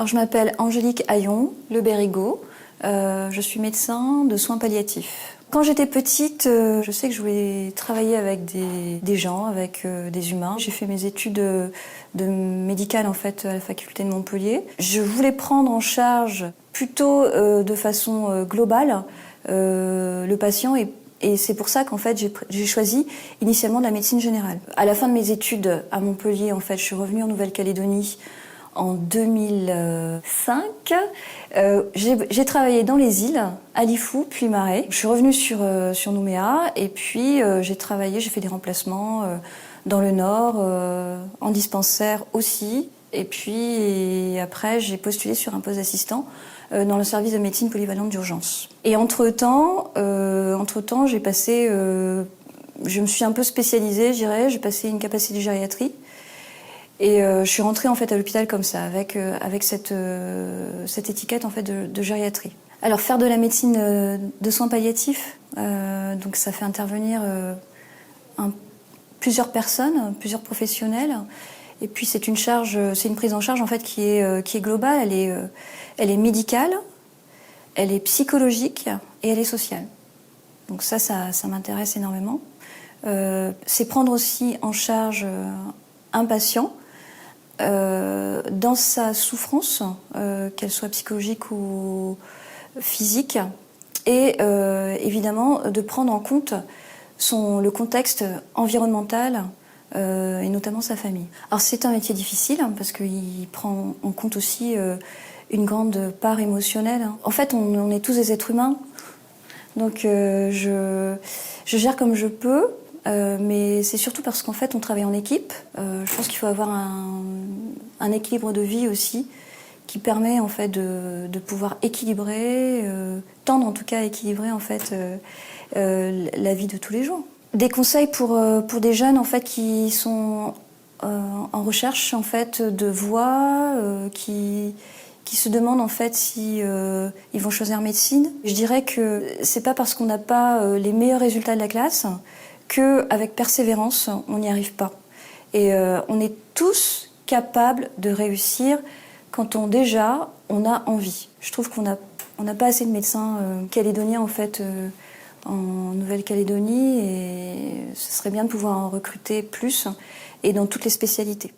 Alors, je m'appelle Angélique Hayon Le Bérigot. Je suis médecin de soins palliatifs. Quand j'étais petite, je sais que je voulais travailler avec des gens, avec des humains. J'ai fait mes études de médicales en fait à la faculté de Montpellier. Je voulais prendre en charge plutôt de façon globale le patient et c'est pour ça qu'en fait j'ai choisi initialement de la médecine générale. À la fin de mes études à Montpellier, en fait, je suis revenue en Nouvelle-Calédonie en 2005. J'ai travaillé dans les îles, à Lifou, puis Marais. Je suis revenue sur Nouméa et puis j'ai fait des remplacements dans le Nord, en dispensaire aussi. Et puis après, j'ai postulé sur un poste d'assistant dans le service de médecine polyvalente d'urgence. Et entre-temps, j'ai passé... je me suis un peu spécialisée, je dirais. J'ai passé une capacité de gériatrie. Et je suis rentrée en fait à l'hôpital comme ça, avec cette étiquette en fait de gériatrie. Alors faire de la médecine de soins palliatifs, donc ça fait intervenir plusieurs personnes, plusieurs professionnels. Et puis c'est une prise en charge en fait qui est globale. Elle est médicale, elle est psychologique et elle est sociale. Donc ça m'intéresse énormément. C'est prendre aussi en charge un patient. Dans sa souffrance, qu'elle soit psychologique ou physique, et évidemment de prendre en compte le contexte environnemental et notamment sa famille. Alors c'est un métier difficile parce qu'il prend en compte aussi une grande part émotionnelle. En fait, on est tous des êtres humains, donc je gère comme je peux. Mais c'est surtout parce qu'en fait on travaille en équipe. Je pense qu'il faut avoir un équilibre de vie aussi qui permet en fait de pouvoir équilibrer, tendre en tout cas à équilibrer en fait la vie de tous les jours. Des conseils pour des jeunes en fait qui sont en recherche en fait de voie, qui se demandent en fait si ils vont choisir médecine. Je dirais que c'est pas parce qu'on n'a pas les meilleurs résultats de la classe qu'avec persévérance, on n'y arrive pas. Et on est tous capables de réussir quand on a envie. Je trouve qu'on n'a pas assez de médecins calédoniens en fait en Nouvelle-Calédonie et ce serait bien de pouvoir en recruter plus et dans toutes les spécialités.